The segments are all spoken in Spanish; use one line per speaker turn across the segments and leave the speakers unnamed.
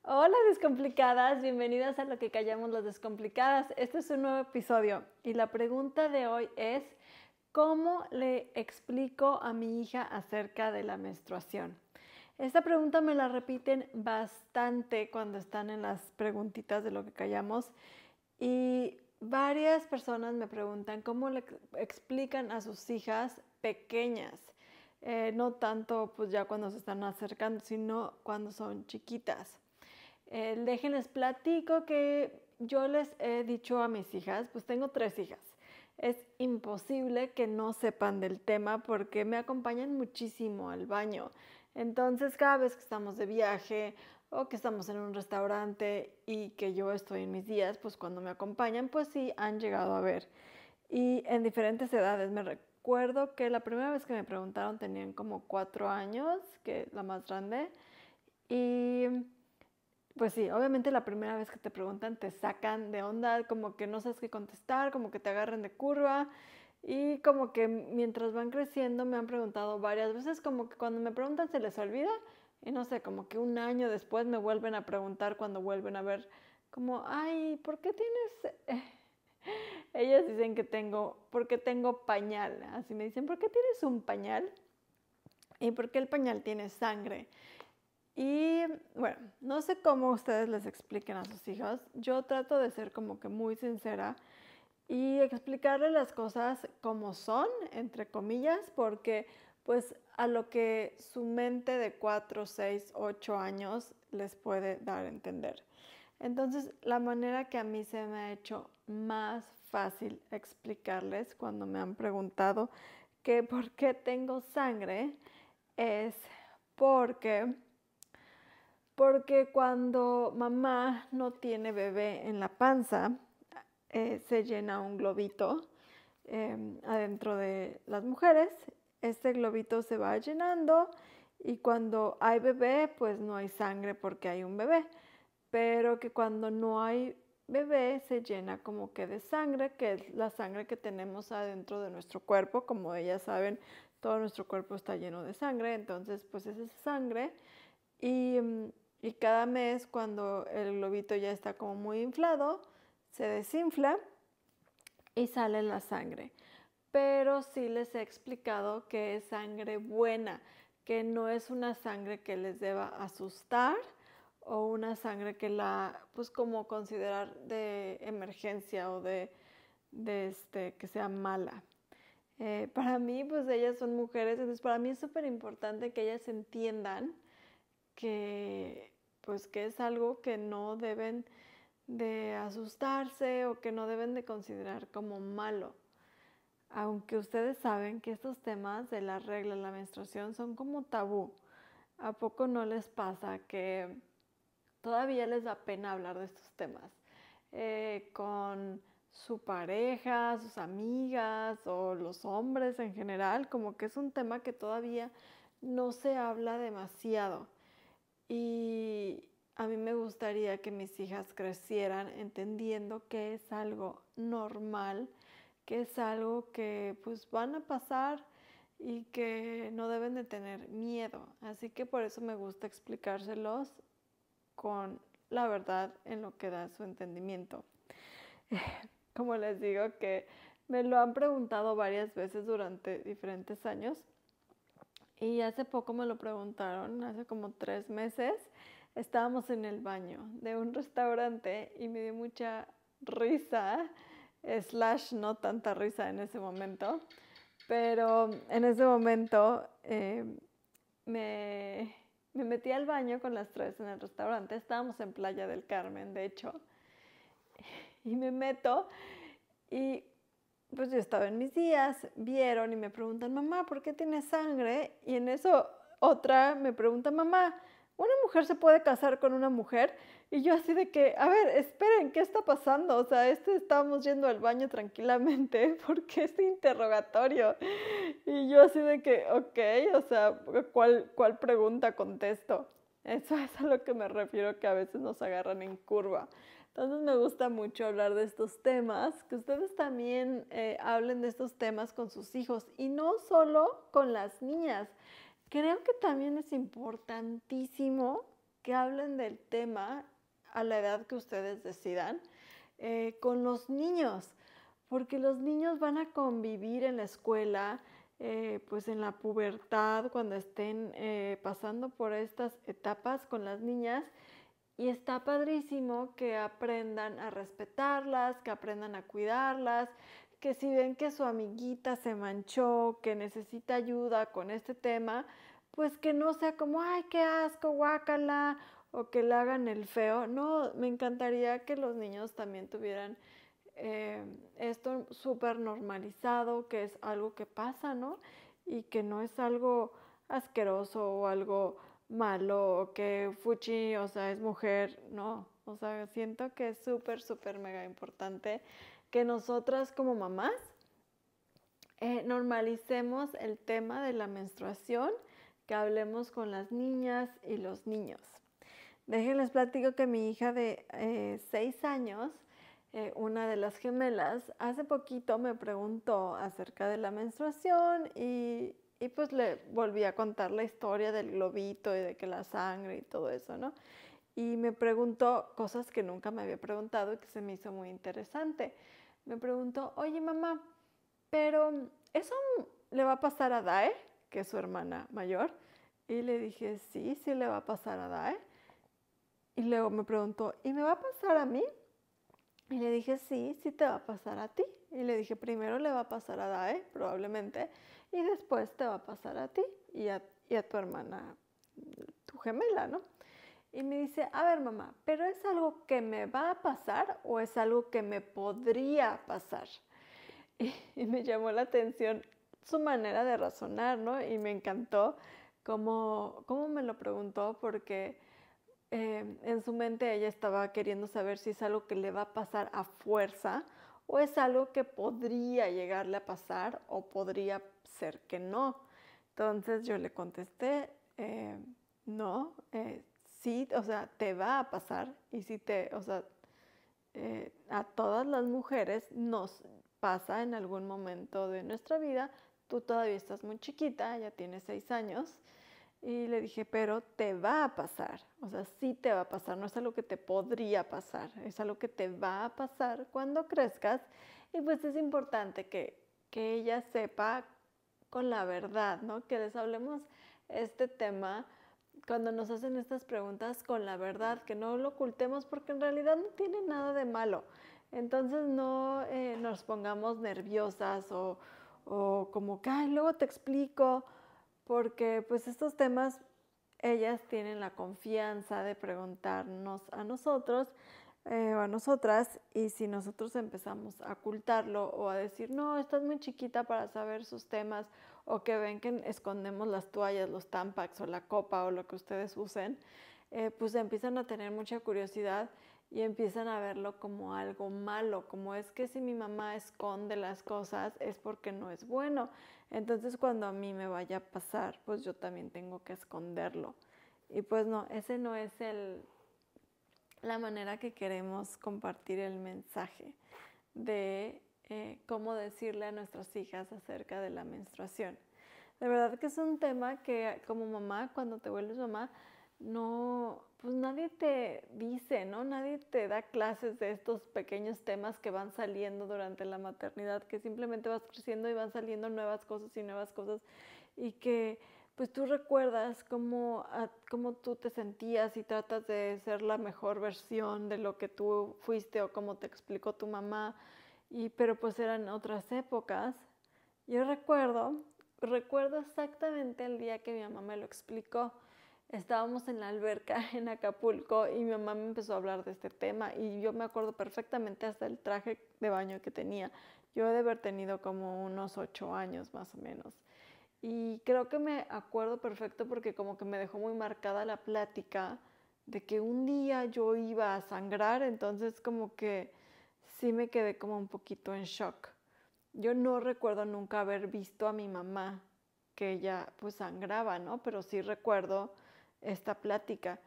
Hola descomplicadas, bienvenidas a Lo que callamos las descomplicadas. Este es un nuevo episodio y la pregunta de hoy es ¿cómo le explico a mi hija acerca de la menstruación? Esta pregunta me la repiten bastante cuando están en las preguntitas de Lo que callamos y varias personas me preguntan cómo le explican a sus hijas pequeñas. No tanto pues ya cuando se están acercando, sino cuando son chiquitas. Déjenles platico que yo les he dicho a mis hijas, pues tengo 3 hijas. Es imposible que no sepan del tema porque me acompañan muchísimo al baño. Entonces, cada vez que estamos de viaje o que estamos en un restaurante y que yo estoy en mis días, pues cuando me acompañan, pues sí han llegado a ver. Y en diferentes edades. Me recuerdo que la primera vez que me preguntaron tenían como 4 años, que la más grande. Y pues sí, obviamente la primera vez que te preguntan te sacan de onda, como que no sabes qué contestar, como que te agarran de curva y como que mientras van creciendo me han preguntado varias veces, como que cuando me preguntan se les olvida y no sé, como que un año después me vuelven a preguntar cuando vuelven a ver como, ay, ¿por qué tienes...? Ellas dicen que porque tengo pañal, así me dicen, ¿por qué tienes un pañal? ¿Y por qué el pañal tiene sangre? Y bueno, no sé cómo ustedes les expliquen a sus hijos. Yo trato de ser como que muy sincera y explicarles las cosas como son, entre comillas, porque pues a lo que su mente de 4, 6, 8 años les puede dar a entender. Entonces, la manera que a mí se me ha hecho más fácil explicarles cuando me han preguntado que por qué tengo sangre es porque cuando mamá no tiene bebé en la panza, se llena un globito adentro de las mujeres. Este globito se va llenando y cuando hay bebé, pues no hay sangre porque hay un bebé. Pero que cuando no hay bebé se llena como que de sangre, que es la sangre que tenemos adentro de nuestro cuerpo. Como ellas saben, todo nuestro cuerpo está lleno de sangre, entonces pues es esa sangre. Y, y cada mes cuando el globito ya está como muy inflado, se desinfla y sale la sangre. Pero sí les he explicado que es sangre buena, que no es una sangre que les deba asustar o una sangre que pues como considerar de emergencia o que sea mala. Para mí, pues ellas son mujeres, entonces para mí es súper importante que ellas entiendan que pues que es algo que no deben de asustarse o que no deben de considerar como malo. Aunque ustedes saben que estos temas de la regla, la menstruación son como tabú. ¿A poco no les pasa que todavía les da pena hablar de estos temas? Con su pareja, sus amigas o los hombres en general, como que es un tema que todavía no se habla demasiado. Y a mí me gustaría que mis hijas crecieran entendiendo que es algo normal, que es algo que pues van a pasar y que no deben de tener miedo. Así que por eso me gusta explicárselos con la verdad en lo que da su entendimiento. Como les digo que me lo han preguntado varias veces durante diferentes años y hace poco me lo preguntaron, hace como 3 meses, estábamos en el baño de un restaurante y me dio mucha risa, slash no tanta risa en ese momento, pero en ese momento me, me metí al baño con las 3 en el restaurante, estábamos en Playa del Carmen, de hecho, y me meto y pues yo estaba en mis días, vieron y me preguntan, mamá, ¿por qué tienes sangre? Y en eso otra me pregunta, mamá, ¿una mujer se puede casar con una mujer? Y yo así de que, a ver, esperen, ¿qué está pasando? O sea, estábamos yendo al baño tranquilamente, ¿por qué este interrogatorio? Y yo así de que, ok, o sea, ¿cuál pregunta contesto? Eso es a lo que me refiero, que a veces nos agarran en curva. Entonces me gusta mucho hablar de estos temas, que ustedes también hablen de estos temas con sus hijos y no solo con las niñas. Creo que también es importantísimo que hablen del tema a la edad que ustedes decidan con los niños, porque los niños van a convivir en la escuela, pues en la pubertad, cuando estén pasando por estas etapas con las niñas, y está padrísimo que aprendan a respetarlas, que aprendan a cuidarlas, que si ven que su amiguita se manchó, que necesita ayuda con este tema, pues que no sea como, ay, qué asco, guácala, o que le hagan el feo. No, me encantaría que los niños también tuvieran esto súper normalizado, que es algo que pasa, ¿no? Y que no es algo asqueroso o algo malo, o que fuchi, o sea, es mujer, no. O sea, siento que es súper, súper mega importante que nosotras como mamás normalicemos el tema de la menstruación, que hablemos con las niñas y los niños. Déjenles platico que mi hija de 6 años, una de las gemelas, hace poquito me preguntó acerca de la menstruación y pues le volví a contar la historia del globito y de que la sangre y todo eso, ¿no? Y me preguntó cosas que nunca me había preguntado y que se me hizo muy interesante. Me preguntó, oye mamá, pero ¿eso le va a pasar a Dae, que es su hermana mayor? Y le dije, sí, sí le va a pasar a Dae. Y luego me preguntó, ¿y me va a pasar a mí? Y le dije, sí, sí te va a pasar a ti. Y le dije, primero le va a pasar a Dae, probablemente, y después te va a pasar a ti y a tu hermana, tu gemela, ¿no? Y me dice, a ver mamá, ¿pero es algo que me va a pasar o es algo que me podría pasar? Y me llamó la atención su manera de razonar, ¿no? Y me encantó cómo me lo preguntó, porque en su mente ella estaba queriendo saber si es algo que le va a pasar a fuerza o es algo que podría llegarle a pasar o podría ser que no. Entonces yo le contesté, no, sí, o sea, te va a pasar y sí o sea, a todas las mujeres nos pasa en algún momento de nuestra vida. Tú todavía estás muy chiquita, ya tienes 6 años. Y le dije, pero te va a pasar, o sea, sí te va a pasar, no es algo que te podría pasar, es algo que te va a pasar cuando crezcas. Y pues es importante que ella sepa con la verdad, ¿no? Que les hablemos este tema cuando nos hacen estas preguntas con la verdad, que no lo ocultemos porque en realidad no tiene nada de malo. Entonces no nos pongamos nerviosas o como que, ay, luego te explico, porque pues estos temas ellas tienen la confianza de preguntarnos a nosotros o a nosotras, y si nosotros empezamos a ocultarlo o a decir, no, estás muy chiquita para saber sus temas, o que ven que escondemos las toallas, los Tampax o la copa o lo que ustedes usen, pues empiezan a tener mucha curiosidad y empiezan a verlo como algo malo, como es que si mi mamá esconde las cosas es porque no es bueno. Entonces cuando a mí me vaya a pasar, pues yo también tengo que esconderlo. Y pues no, ese no es la manera que queremos compartir el mensaje de cómo decirle a nuestras hijas acerca de la menstruación. De verdad que es un tema que como mamá, cuando te vuelves mamá, no, pues nadie te dice, ¿no? Nadie te da clases de estos pequeños temas que van saliendo durante la maternidad, que simplemente vas creciendo y van saliendo nuevas cosas y que pues tú recuerdas cómo tú te sentías y tratas de ser la mejor versión de lo que tú fuiste o cómo te explicó tu mamá, pero pues eran otras épocas. Yo recuerdo exactamente el día que mi mamá me lo explicó. Estábamos en la alberca en Acapulco y mi mamá me empezó a hablar de este tema y yo me acuerdo perfectamente hasta el traje de baño que tenía. Yo he de haber tenido como unos 8 años más o menos. Y creo que me acuerdo perfecto porque como que me dejó muy marcada la plática de que un día yo iba a sangrar, entonces como que sí me quedé como un poquito en shock. Yo no recuerdo nunca haber visto a mi mamá que ella pues sangraba, ¿no? Pero sí recuerdo esta plática.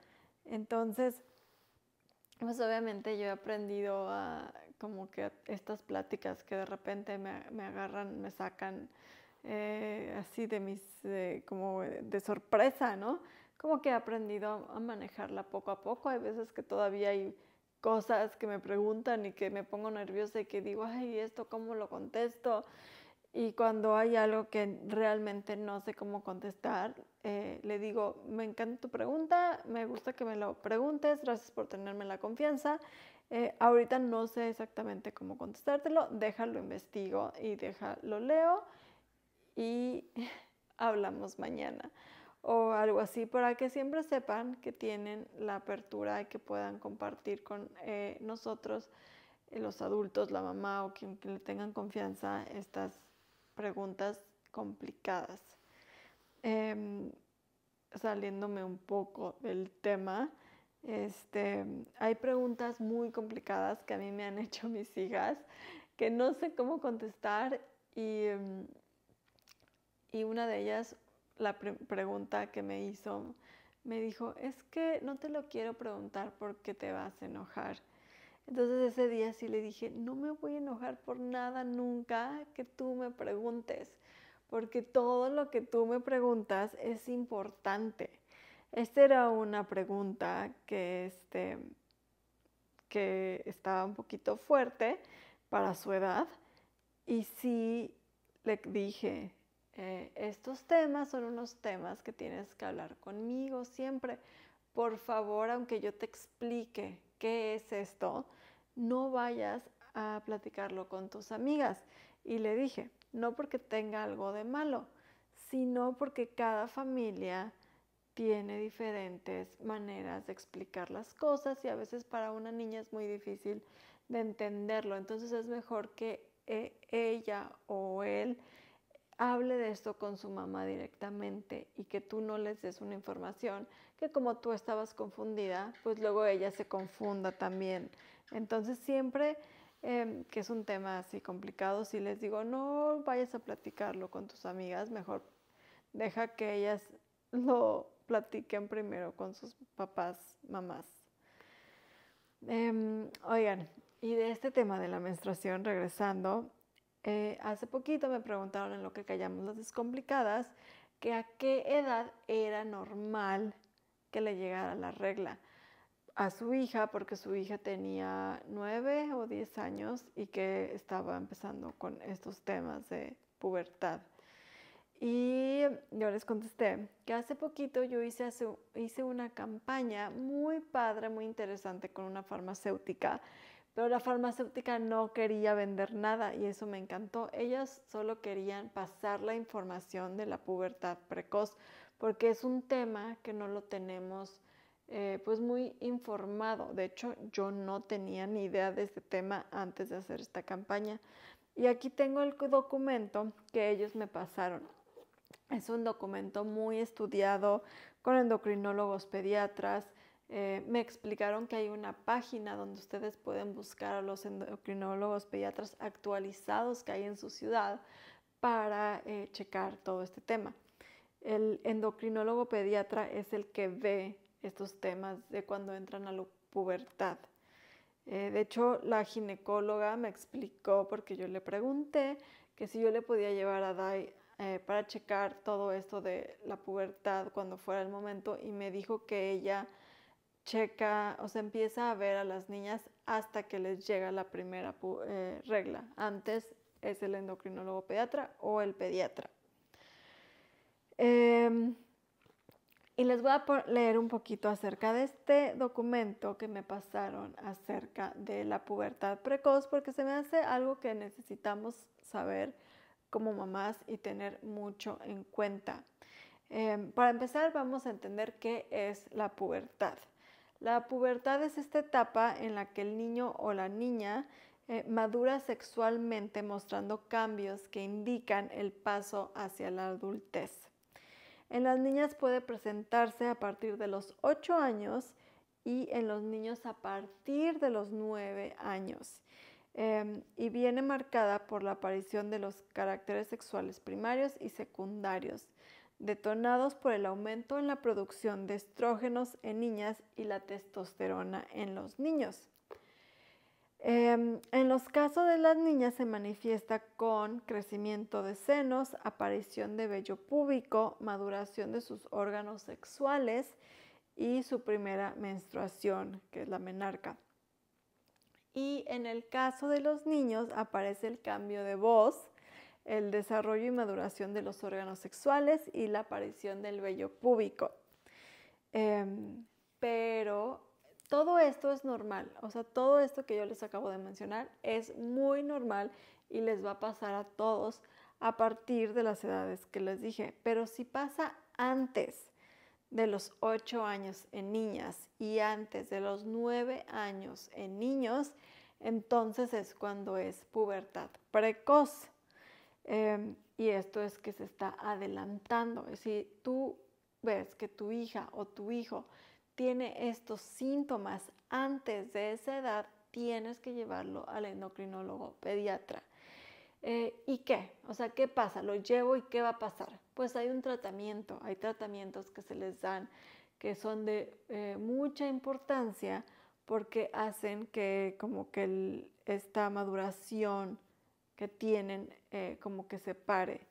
Entonces, pues obviamente yo he aprendido a como que estas pláticas que de repente me agarran, me sacan así de como de sorpresa, ¿no? como que he aprendido a manejarla poco a poco. Hay veces que todavía hay cosas que me preguntan y que me pongo nerviosa y que digo, ay, ¿esto cómo lo contesto? Y cuando hay algo que realmente no sé cómo contestar, le digo, me encanta tu pregunta, me gusta que me lo preguntes, gracias por tenerme la confianza. Ahorita no sé exactamente cómo contestártelo, déjalo investigo y déjalo leo y hablamos mañana o algo así, para que siempre sepan que tienen la apertura y que puedan compartir con nosotros, los adultos, la mamá o quien le tengan confianza, estas preguntas complicadas. Saliéndome un poco del tema, hay preguntas muy complicadas que a mí me han hecho mis hijas que no sé cómo contestar y una de ellas, la pregunta que me hizo, me dijo, es que no te lo quiero preguntar porque te vas a enojar. Entonces ese día sí le dije, no me voy a enojar por nada nunca que tú me preguntes, porque todo lo que tú me preguntas es importante. Esta era una pregunta que estaba un poquito fuerte para su edad y sí le dije, estos temas son unos temas que tienes que hablar conmigo siempre. Por favor, aunque yo te explique qué es esto, no vayas a platicarlo con tus amigas. Y le dije, no porque tenga algo de malo, sino porque cada familia tiene diferentes maneras de explicar las cosas y a veces para una niña es muy difícil de entenderlo. Entonces es mejor que ella o él hable de esto con su mamá directamente y que tú no les des una información que como tú estabas confundida, pues luego ella se confunda también. Entonces siempre que es un tema así complicado, si les digo, no vayas a platicarlo con tus amigas, mejor deja que ellas lo platiquen primero con sus papás, mamás. Oigan, y de este tema de la menstruación, regresando, hace poquito me preguntaron en lo que callamos las descomplicadas que a qué edad era normal que le llegara la regla a su hija, porque su hija tenía 9 o 10 años y que estaba empezando con estos temas de pubertad. Y yo les contesté que hace poquito yo hice una campaña muy padre, muy interesante con una farmacéutica, pero la farmacéutica no quería vender nada y eso me encantó. Ellas solo querían pasar la información de la pubertad precoz, porque es un tema que no lo tenemos pues muy informado. De hecho, yo no tenía ni idea de este tema antes de hacer esta campaña. Y aquí tengo el documento que ellos me pasaron. Es un documento muy estudiado con endocrinólogos pediatras. Me explicaron que hay una página donde ustedes pueden buscar a los endocrinólogos pediatras actualizados que hay en su ciudad para checar todo este tema. El endocrinólogo pediatra es el que ve estos temas de cuando entran a la pubertad. De hecho, la ginecóloga me explicó, porque yo le pregunté, que si yo le podía llevar a Dai para checar todo esto de la pubertad cuando fuera el momento, y me dijo que ella checa, o sea, empieza a ver a las niñas hasta que les llega la primera regla. Antes es el endocrinólogo pediatra o el pediatra. Y les voy a leer un poquito acerca de este documento que me pasaron acerca de la pubertad precoz, porque se me hace algo que necesitamos saber como mamás y tener mucho en cuenta. Para empezar, vamos a entender qué es la pubertad. La pubertad es esta etapa en la que el niño o la niña madura sexualmente, mostrando cambios que indican el paso hacia la adultez. En las niñas puede presentarse a partir de los 8 años y en los niños a partir de los 9 años. Y viene marcada por la aparición de los caracteres sexuales primarios y secundarios, detonados por el aumento en la producción de estrógenos en niñas y la testosterona en los niños. En los casos de las niñas se manifiesta con crecimiento de senos, aparición de vello púbico, maduración de sus órganos sexuales y su primera menstruación, que es la menarca. Y en el caso de los niños aparece el cambio de voz, el desarrollo y maduración de los órganos sexuales y la aparición del vello púbico. Pero todo esto es normal, o sea, todo esto que yo les acabo de mencionar es muy normal y les va a pasar a todos a partir de las edades que les dije. Pero si pasa antes de los 8 años en niñas y antes de los 9 años en niños, entonces es cuando es pubertad precoz. Y esto es que se está adelantando. Si tú ves que tu hija o tu hijo tiene estos síntomas antes de esa edad, tienes que llevarlo al endocrinólogo pediatra. ¿Y qué? O sea, ¿qué pasa? Lo llevo y ¿qué va a pasar? Pues hay un tratamiento, hay tratamientos que se les dan que son de mucha importancia porque hacen que como que esta maduración que tienen como que se pare.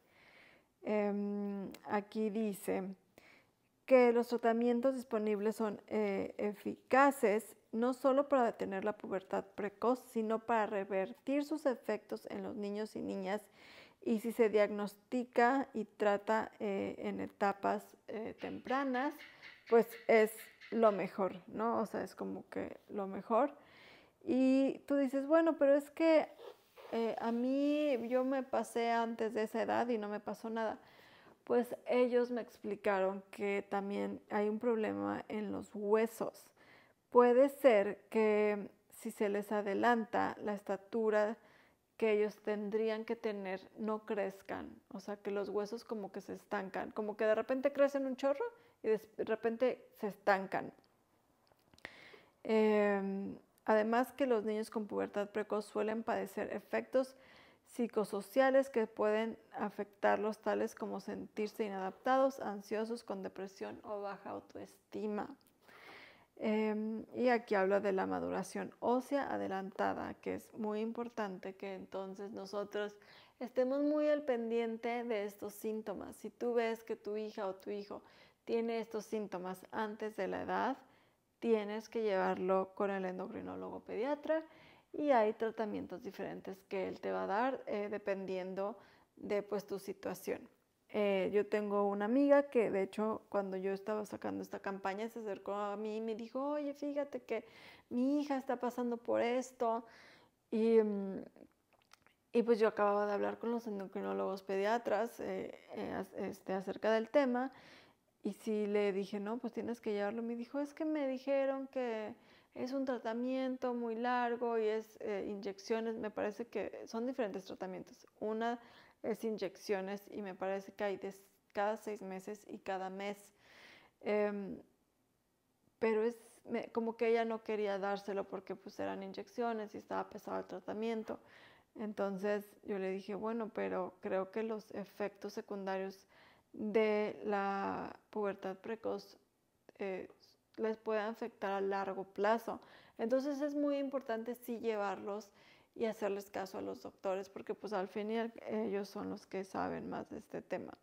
Aquí dice que los tratamientos disponibles son eficaces no solo para detener la pubertad precoz, sino para revertir sus efectos en los niños y niñas, y si se diagnostica y trata en etapas tempranas, pues es lo mejor, ¿no? O sea, es como que lo mejor. Y tú dices, bueno, pero es que a mí yo me pasé antes de esa edad y no me pasó nada. Pues ellos me explicaron que también hay un problema en los huesos. Puede ser que si se les adelanta la estatura que ellos tendrían que tener no crezcan, o sea que los huesos como que se estancan, como que de repente crecen un chorro y de repente se estancan. Además que los niños con pubertad precoz suelen padecer efectos psicosociales que pueden afectarlos, tales como sentirse inadaptados, ansiosos, con depresión o baja autoestima. Y aquí habla de la maduración ósea adelantada, que es muy importante que entonces nosotros estemos muy al pendiente de estos síntomas. Si tú ves que tu hija o tu hijo tiene estos síntomas antes de la edad, tienes que llevarlo con el endocrinólogo pediatra y hay tratamientos diferentes que él te va a dar dependiendo de pues tu situación. Yo tengo una amiga que de hecho cuando yo estaba sacando esta campaña se acercó a mí y me dijo, oye, fíjate que mi hija está pasando por esto y pues yo acababa de hablar con los endocrinólogos pediatras acerca del tema. Y sí le dije, no, pues tienes que llevarlo. Me dijo, es que me dijeron que es un tratamiento muy largo y es inyecciones. Me parece que son diferentes tratamientos. Una es inyecciones y me parece que hay cada 6 meses y cada mes. Pero como que ella no quería dárselo porque pues eran inyecciones y estaba pesado el tratamiento. Entonces yo le dije, bueno, pero creo que los efectos secundarios de la pubertad precoz les pueden afectar a largo plazo. Entonces es muy importante sí llevarlos y hacerles caso a los doctores porque pues al fin ellos son los que saben más de este tema.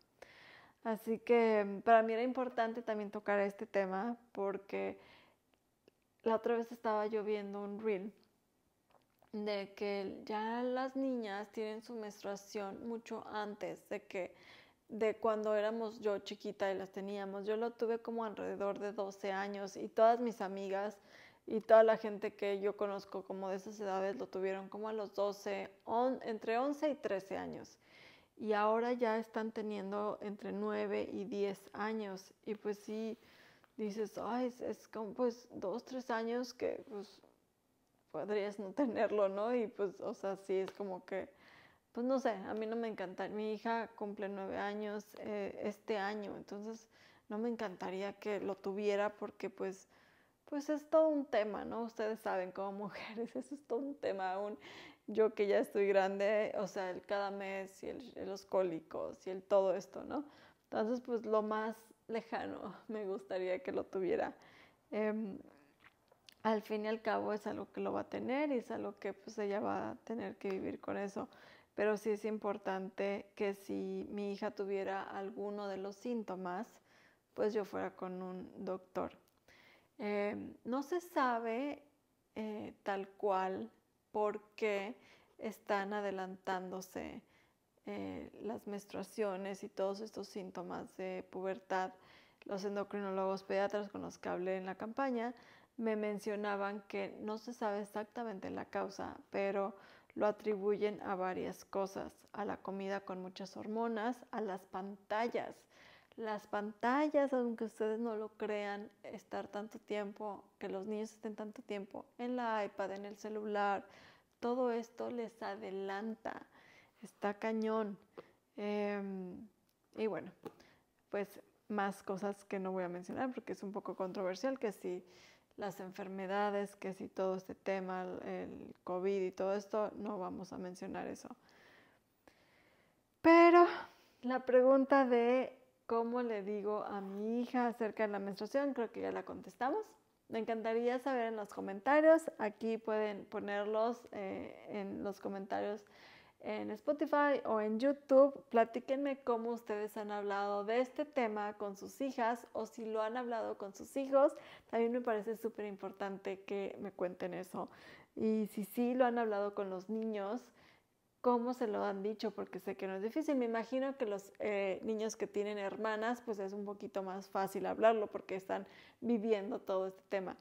Así que para mí era importante también tocar este tema porque la otra vez estaba yo viendo un reel de que ya las niñas tienen su menstruación mucho antes de cuando éramos yo chiquita y las teníamos. Yo lo tuve como alrededor de 12 años y todas mis amigas y toda la gente que yo conozco como de esas edades lo tuvieron como a los 12, entre 11 y 13 años. Y ahora ya están teniendo entre 9 y 10 años. Y pues sí, dices, ay, es como pues 2, 3 años que pues podrías no tenerlo, ¿no? Y pues, o sea, sí es como que, pues no sé, a mí no me encanta. Mi hija cumple 9 años este año, entonces no me encantaría que lo tuviera porque pues es todo un tema, ¿no? Ustedes saben, como mujeres, eso es todo un tema aún. Yo que ya estoy grande, o sea, el cada mes y los cólicos y el todo esto, ¿no? Entonces, pues lo más lejano me gustaría que lo tuviera. al fin y al cabo es algo que lo va a tener y es algo que pues ella va a tener que vivir con eso. Pero sí es importante que si mi hija tuviera alguno de los síntomas, pues yo fuera con un doctor. No se sabe tal cual por qué están adelantándose las menstruaciones y todos estos síntomas de pubertad. Los endocrinólogos pediatras con los que hablé en la campaña me mencionaban que no se sabe exactamente la causa, pero lo atribuyen a varias cosas, a la comida con muchas hormonas, a las pantallas. Las pantallas, aunque ustedes no lo crean, estar tanto tiempo, que los niños estén tanto tiempo en la iPad, en el celular, todo esto les adelanta, está cañón. Y bueno, pues más cosas que no voy a mencionar porque es un poco controversial, que si las enfermedades, que si todo este tema, el COVID y todo esto, no vamos a mencionar eso. Pero la pregunta de cómo le digo a mi hija acerca de la menstruación, creo que ya la contestamos. Me encantaría saber en los comentarios, aquí pueden ponerlos en los comentarios en Spotify o en YouTube. Platíquenme cómo ustedes han hablado de este tema con sus hijas o si lo han hablado con sus hijos. También me parece súper importante que me cuenten eso. Y si sí lo han hablado con los niños, cómo se lo han dicho, porque sé que no es difícil. Me imagino que los niños que tienen hermanas, pues es un poquito más fácil hablarlo porque están viviendo todo este tema.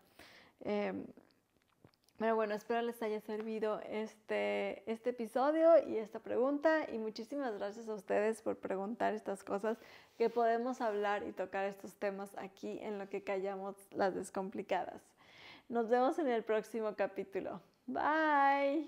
Pero bueno, espero les haya servido este episodio y esta pregunta, y muchísimas gracias a ustedes por preguntar estas cosas, que podemos hablar y tocar estos temas aquí en Lo que callamos las descomplicadas. Nos vemos en el próximo capítulo. Bye.